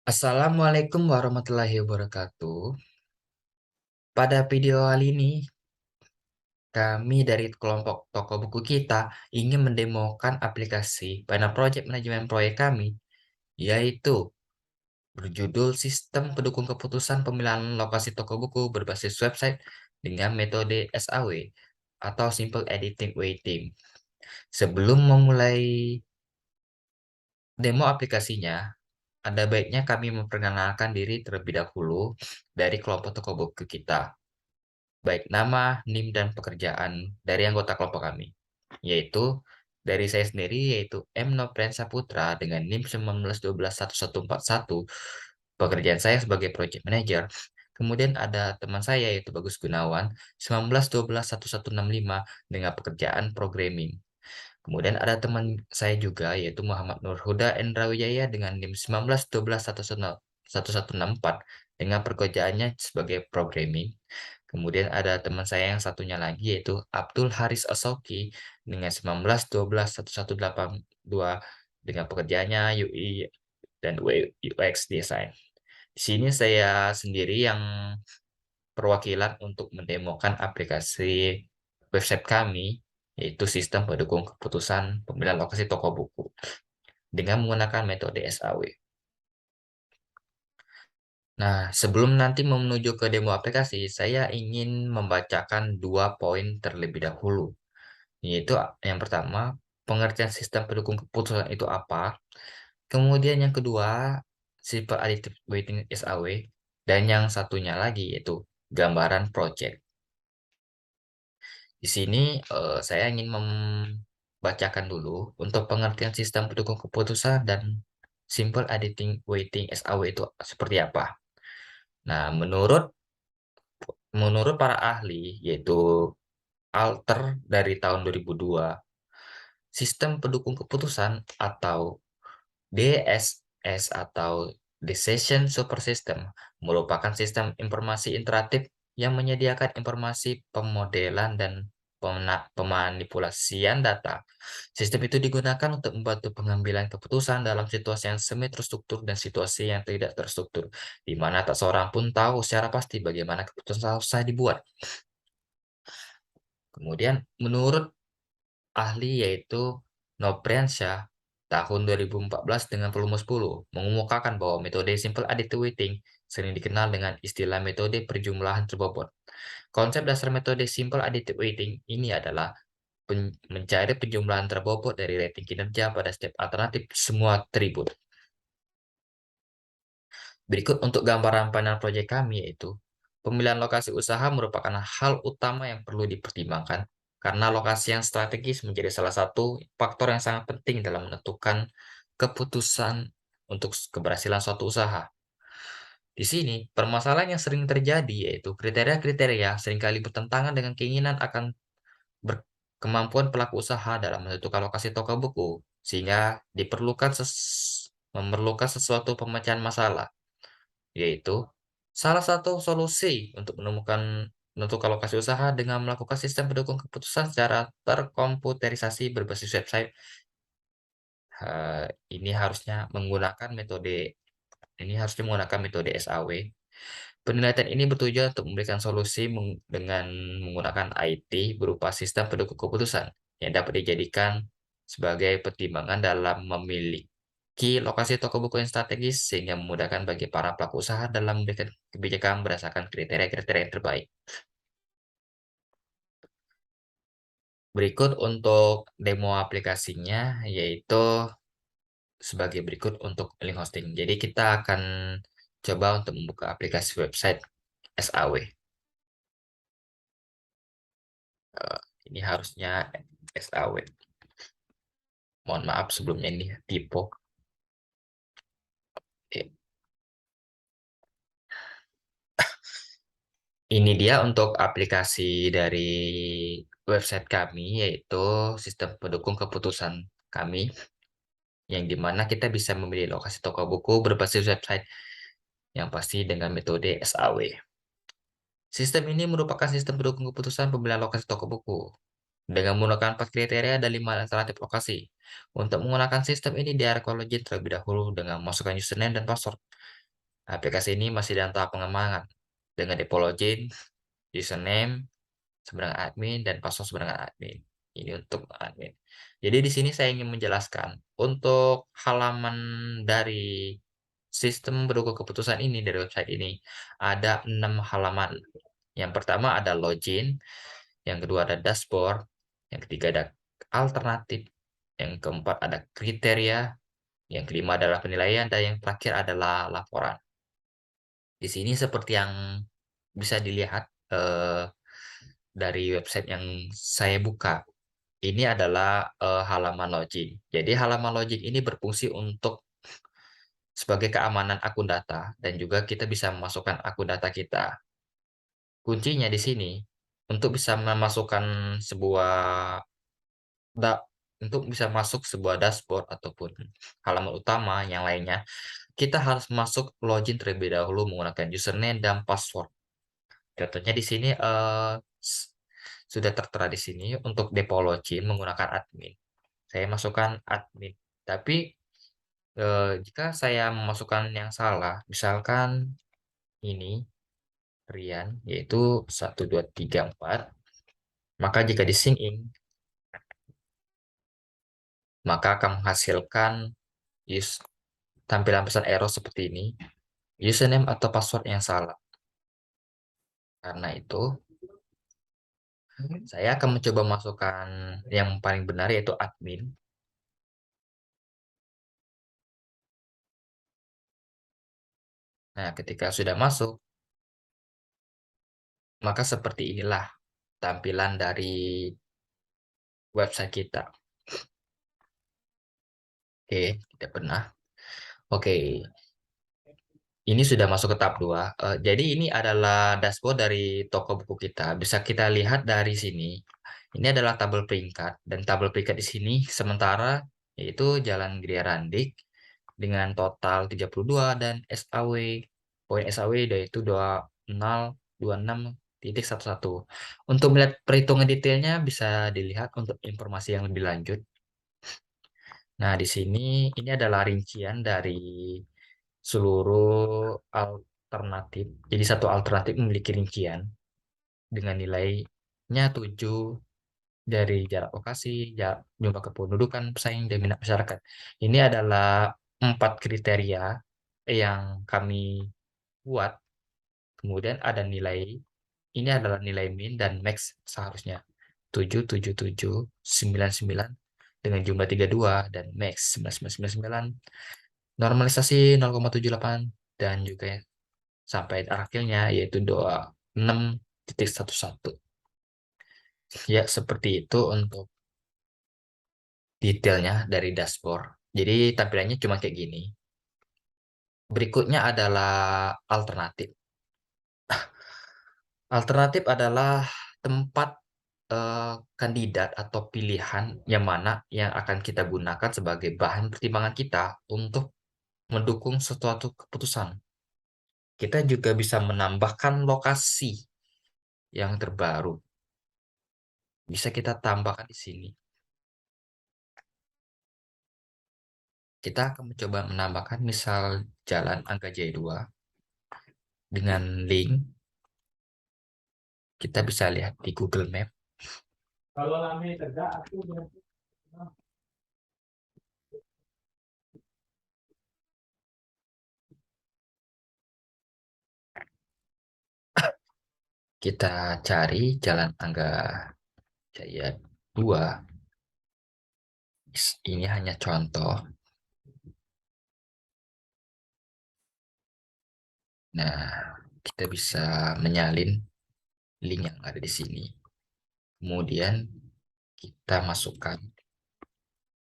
Assalamualaikum warahmatullahi wabarakatuh. Pada video kali ini, kami dari kelompok toko buku kita ingin mendemokan aplikasi Final Project Manajemen Proyek kami, yaitu berjudul Sistem Pendukung Keputusan Pemilihan Lokasi Toko Buku berbasis website dengan metode SAW atau Simple Editing Waiting. Sebelum memulai demo aplikasinya, ada baiknya kami memperkenalkan diri terlebih dahulu dari kelompok toko buku kita. Baik nama, NIM, dan pekerjaan dari anggota kelompok kami, yaitu dari saya sendiri, yaitu M. Nopren Saputra dengan NIM 19121141. Pekerjaan saya sebagai Project Manager. Kemudian ada teman saya, yaitu Bagus Gunawan, 19121165 dengan pekerjaan Programming. Kemudian ada teman saya juga, yaitu Muhammad Nur Huda Endra Wijaya dengan NIM 19121164 dengan pekerjaannya sebagai Programming. Kemudian ada teman saya yang satunya lagi, yaitu Abdul Haris Asoki dengan 19121182 dengan pekerjaannya UI dan UX Design. Di sini saya sendiri yang perwakilan untuk mendemokan aplikasi website kami, yaitu sistem pendukung keputusan pemilihan lokasi toko buku dengan menggunakan metode SAW. Nah, sebelum nanti menuju ke demo aplikasi, saya ingin membacakan 2 poin terlebih dahulu, yaitu yang pertama, pengertian sistem pendukung keputusan itu apa, kemudian yang kedua, simple additive weighting SAW, dan yang satunya lagi yaitu gambaran project. Di sini saya ingin membacakan dulu untuk pengertian sistem pendukung keputusan dan simple editing weighting SAW itu seperti apa. Nah, menurut para ahli, yaitu Alter dari tahun 2002, sistem pendukung keputusan atau DSS atau Decision Super System merupakan sistem informasi interaktif yang menyediakan informasi pemodelan dan pemanipulasian data. Sistem itu digunakan untuk membantu pengambilan keputusan dalam situasi yang semi terstruktur dan situasi yang tidak terstruktur, di mana tak seorang pun tahu secara pasti bagaimana keputusan selesai dibuat. Kemudian, menurut ahli yaitu Nopriansya tahun 2014 dengan volume 10 mengemukakan bahwa metode simple additive weighting sering dikenal dengan istilah metode perjumlahan terbobot. Konsep dasar metode simple additive weighting ini adalah mencari penjumlahan terbobot dari rating kinerja pada setiap alternatif semua atribut. Berikut untuk gambaran panel proyek kami, yaitu pemilihan lokasi usaha merupakan hal utama yang perlu dipertimbangkan karena lokasi yang strategis menjadi salah satu faktor yang sangat penting dalam menentukan keputusan untuk keberhasilan suatu usaha. Di sini, permasalahan yang sering terjadi yaitu kriteria-kriteria seringkali bertentangan dengan keinginan akan kemampuan pelaku usaha dalam menentukan lokasi toko buku, sehingga memerlukan sesuatu pemecahan masalah, yaitu salah satu solusi untuk menentukan lokasi usaha dengan melakukan sistem pendukung keputusan secara terkomputerisasi berbasis website. Ini harusnya menggunakan metode SAW. Penelitian ini bertujuan untuk memberikan solusi dengan menggunakan IT berupa sistem pendukung keputusan yang dapat dijadikan sebagai pertimbangan dalam memiliki lokasi toko buku yang strategis sehingga memudahkan bagi para pelaku usaha dalam memberikan kebijakan berdasarkan kriteria-kriteria yang terbaik. Berikut untuk demo aplikasinya, yaitu sebagai berikut untuk link hosting. Jadi kita akan coba untuk membuka aplikasi website SAW. Ini harusnya SAW. Mohon maaf sebelumnya ini typo. Oke. Ini dia untuk aplikasi dari website kami, yaitu sistem pendukung keputusan kami, yang dimana kita bisa memilih lokasi toko buku berbasis website yang pasti dengan metode SAW. Sistem ini merupakan sistem pendukung keputusan pemilihan lokasi toko buku, Dengan menggunakan 4 kriteria dan 5 alternatif lokasi. Untuk menggunakan sistem ini di area login terlebih dahulu dengan memasukkan username dan password. Aplikasi ini masih dalam tahap pengembangan. Dengan depo login, username sebagai admin dan password sebagai admin. Ini untuk admin. Jadi di sini saya ingin menjelaskan untuk halaman dari sistem pendukung keputusan ini dari website ini ada 6 halaman. Yang pertama ada login, yang kedua ada dashboard, yang ketiga ada alternatif, yang keempat ada kriteria, yang kelima adalah penilaian, dan yang terakhir adalah laporan. Di sini seperti yang bisa dilihat dari website yang saya buka, ini adalah halaman login. Jadi halaman login ini berfungsi untuk sebagai keamanan akun data dan juga kita bisa memasukkan akun data kita. Kuncinya di sini untuk bisa memasukkan sebuah da- untuk bisa masuk sebuah dashboard ataupun halaman utama yang lainnya, kita harus masuk login terlebih dahulu menggunakan username dan password. Contohnya di sini sudah tertera di sini untuk depo login menggunakan admin. Saya masukkan admin. Tapi jika saya memasukkan yang salah, misalkan ini Rian, yaitu 1234, maka jika di sign in, maka akan menghasilkan use, tampilan pesan error seperti ini, username atau password yang salah. Karena itu, saya akan mencoba masukkan yang paling benar yaitu admin. Nah, ketika sudah masuk, maka seperti inilah tampilan dari website kita. Oke, tidak pernah. Oke, ini sudah masuk ke tahap 2. Jadi ini adalah dashboard dari toko buku kita. Bisa kita lihat dari sini. Ini adalah tabel peringkat. Dan tabel peringkat di sini sementara yaitu Jalan Gria Randik dengan total 32 dan SAW. Poin SAW yaitu 2026.11. Untuk melihat perhitungan detailnya bisa dilihat untuk informasi yang lebih lanjut. Nah, di sini ini adalah rincian dari seluruh alternatif. Jadi satu alternatif memiliki rincian dengan nilainya 7 dari jarak lokasi, jumlah kependudukan, pesaing, dan minat masyarakat. Ini adalah 4 kriteria yang kami buat. Kemudian ada nilai, ini adalah nilai min dan max seharusnya. 7, 7, 7, 9, 9 dengan jumlah 32 dan max 9, 9, 9, 9. Normalisasi 0,78 dan juga sampai akhirnya yaitu 26.11. Ya, seperti itu untuk detailnya dari dashboard. Jadi tampilannya cuma kayak gini. Berikutnya adalah alternatif. Alternatif adalah tempat kandidat atau pilihan yang mana yang akan kita gunakan sebagai bahan pertimbangan kita untuk mendukung suatu keputusan. Kita juga bisa menambahkan lokasi yang terbaru. Bisa kita tambahkan di sini. Kita akan mencoba menambahkan misal Jalan Angka Jaya 2 dengan link. Kita bisa lihat di Google Map. Kalau lama tegak aku kita cari Jalan Angga Jaya 2. Ini hanya contoh. Nah, kita bisa menyalin link yang ada di sini. Kemudian kita masukkan.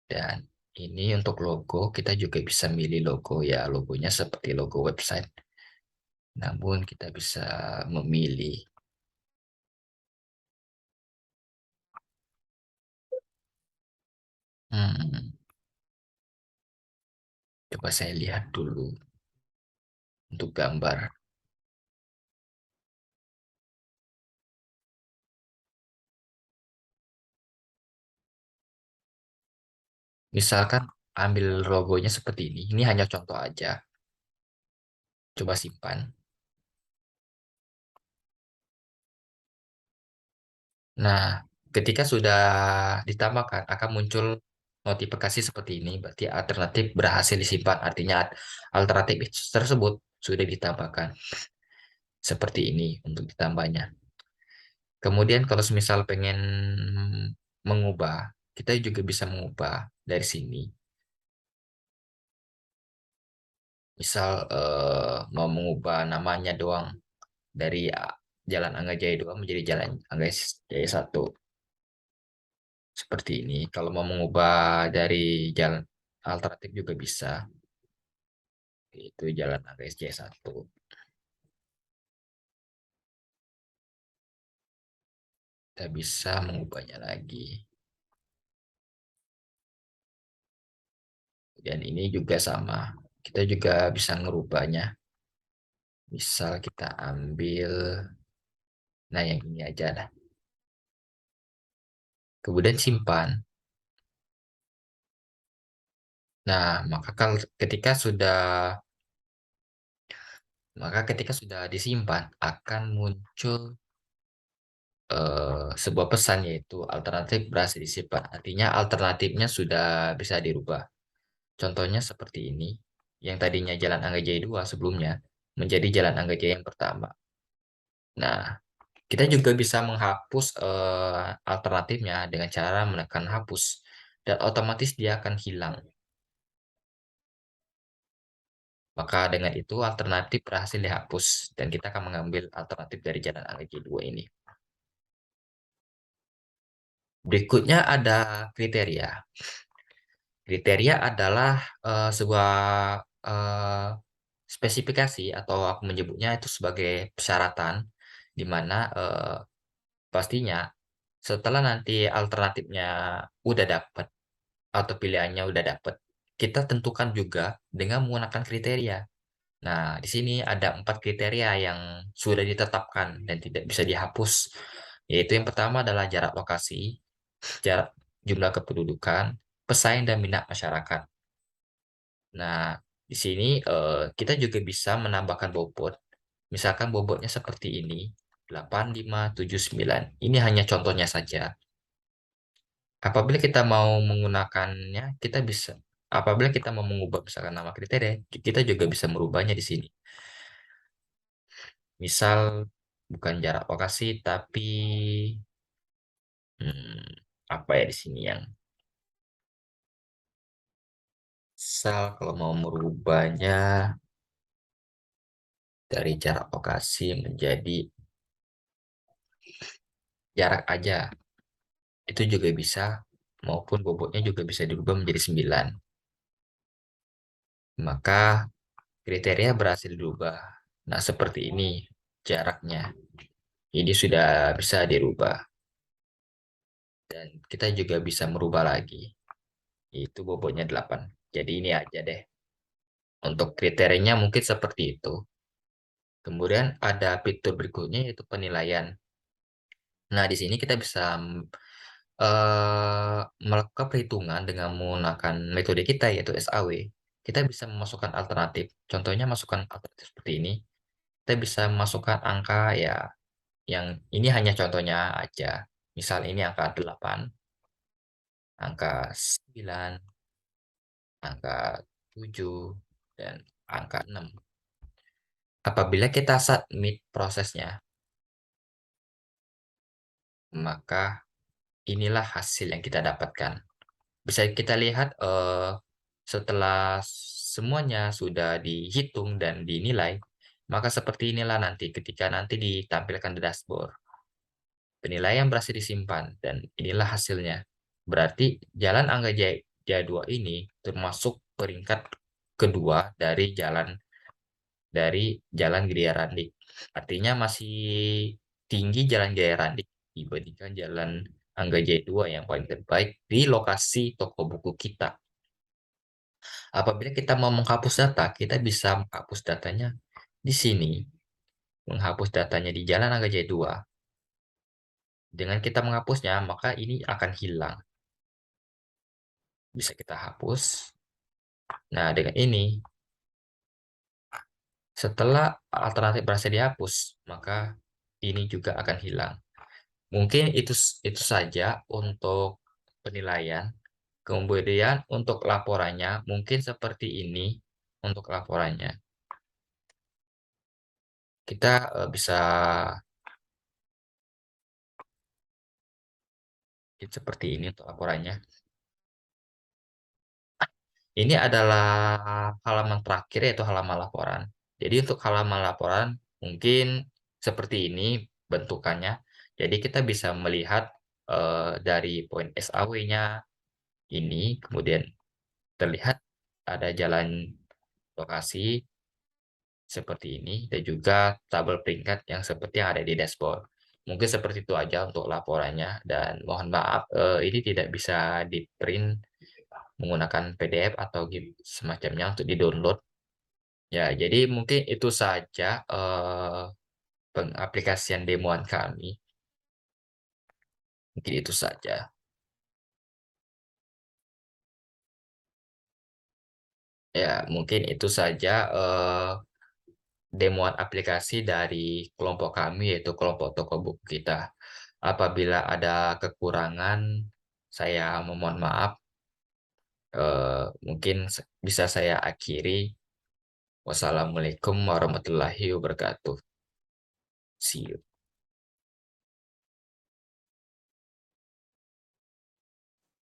Dan ini untuk logo, kita juga bisa milih logo ya. Logonya seperti logo website. Namun kita bisa memilih. Hmm, coba saya lihat dulu untuk gambar. Misalkan ambil logonya seperti ini. Ini hanya contoh aja. Coba simpan. Nah, ketika sudah ditambahkan, akan muncul notifikasi seperti ini. Berarti alternatif berhasil disimpan. Artinya alternatif tersebut sudah ditambahkan. Seperti ini untuk ditambahnya. Kemudian kalau misal pengen mengubah, kita juga bisa mengubah dari sini. Misal mau mengubah namanya doang dari Jalan Angga Jaya 2 menjadi Jalan Angga Jaya 1. Seperti ini. Kalau mau mengubah dari jalan alternatif juga bisa. Itu Jalan Angga Jaya 1. Kita bisa mengubahnya lagi. Dan ini juga sama. Kita juga bisa ngerubahnya. Misal kita ambil, nah yang ini aja lah. Kemudian simpan. Nah, ketika sudah disimpan akan muncul sebuah pesan yaitu alternatif berhasil disimpan. Artinya alternatifnya sudah bisa dirubah. Contohnya seperti ini. Yang tadinya Jalan Angga Jaya 2 sebelumnya menjadi Jalan Angga Jaya yang pertama. Nah, kita juga bisa menghapus alternatifnya dengan cara menekan hapus dan otomatis dia akan hilang. Maka dengan itu alternatif berhasil dihapus dan kita akan mengambil alternatif dari Jalan Angga Jaya 2 ini. Berikutnya ada kriteria. Kriteria adalah sebuah eh, spesifikasi atau aku menyebutnya itu sebagai persyaratan di mana pastinya setelah nanti alternatifnya udah dapat atau pilihannya udah dapat, kita tentukan juga dengan menggunakan kriteria. Nah, di sini ada 4 kriteria yang sudah ditetapkan dan tidak bisa dihapus. Yaitu yang pertama adalah jarak lokasi, jarak jumlah kependudukan, pesaing dan minat masyarakat. Nah, di sini kita juga bisa menambahkan bobot. Misalkan bobotnya seperti ini, 8579. Ini hanya contohnya saja. Apabila kita mau menggunakannya, kita bisa. Apabila kita mau mengubah misalkan nama kriteria, kita juga bisa merubahnya di sini. Misal bukan jarak lokasi, tapi apa ya di sini yang misal kalau mau merubahnya dari jarak lokasi menjadi jarak aja, itu juga bisa, maupun bobotnya juga bisa dirubah menjadi 9. Maka kriteria berhasil dirubah. Nah, seperti ini jaraknya. Ini sudah bisa dirubah. Dan kita juga bisa merubah lagi. Itu bobotnya 8. Jadi ini aja deh. Untuk kriterianya mungkin seperti itu. Kemudian ada fitur berikutnya yaitu penilaian. Nah, di sini kita bisa melakukan perhitungan dengan menggunakan metode kita yaitu SAW. Kita bisa memasukkan alternatif. Contohnya masukkan alternatif seperti ini. Kita bisa memasukkan angka ya yang ini hanya contohnya aja. Misal ini angka 8, angka 9, angka 7, dan angka 6. Apabila kita submit prosesnya, maka inilah hasil yang kita dapatkan. Bisa kita lihat setelah semuanya sudah dihitung dan dinilai, maka seperti inilah nanti ketika nanti ditampilkan di dashboard. Penilaian berhasil disimpan dan inilah hasilnya. Berarti Jalan Angga Jaya 2 ini termasuk peringkat kedua dari Jalan Gria Randik. Artinya masih tinggi Jalan Jaya Randik dibandingkan Jalan Angga Jaya 2 yang paling terbaik di lokasi toko buku kita. Apabila kita mau menghapus data, kita bisa menghapus datanya di sini, menghapus datanya di Jalan Angga Jaya 2. Dengan kita menghapusnya, maka ini akan hilang. bisa kita hapus. Nah, dengan ini, setelah alternatif berhasil dihapus, maka ini juga akan hilang. Mungkin itu saja untuk penilaian. Kemudian untuk laporannya, mungkin seperti ini untuk laporannya. Kita bisa seperti ini untuk laporannya. Ini adalah halaman terakhir yaitu halaman laporan. Jadi untuk halaman laporan mungkin seperti ini bentukannya. Jadi kita bisa melihat dari poin SAW-nya ini, kemudian terlihat ada jalan lokasi seperti ini dan juga tabel peringkat yang seperti yang ada di dashboard. Mungkin seperti itu aja untuk laporannya dan mohon maaf ini tidak bisa di-print menggunakan PDF atau semacamnya untuk di-download. Ya, jadi mungkin itu saja pengaplikasian demoan kami. Mungkin itu saja. Ya, mungkin itu saja demoan aplikasi dari kelompok kami, yaitu kelompok toko buku kita. Apabila ada kekurangan, saya memohon maaf. Mungkin bisa saya akhiri. Wassalamualaikum warahmatullahi wabarakatuh. See you.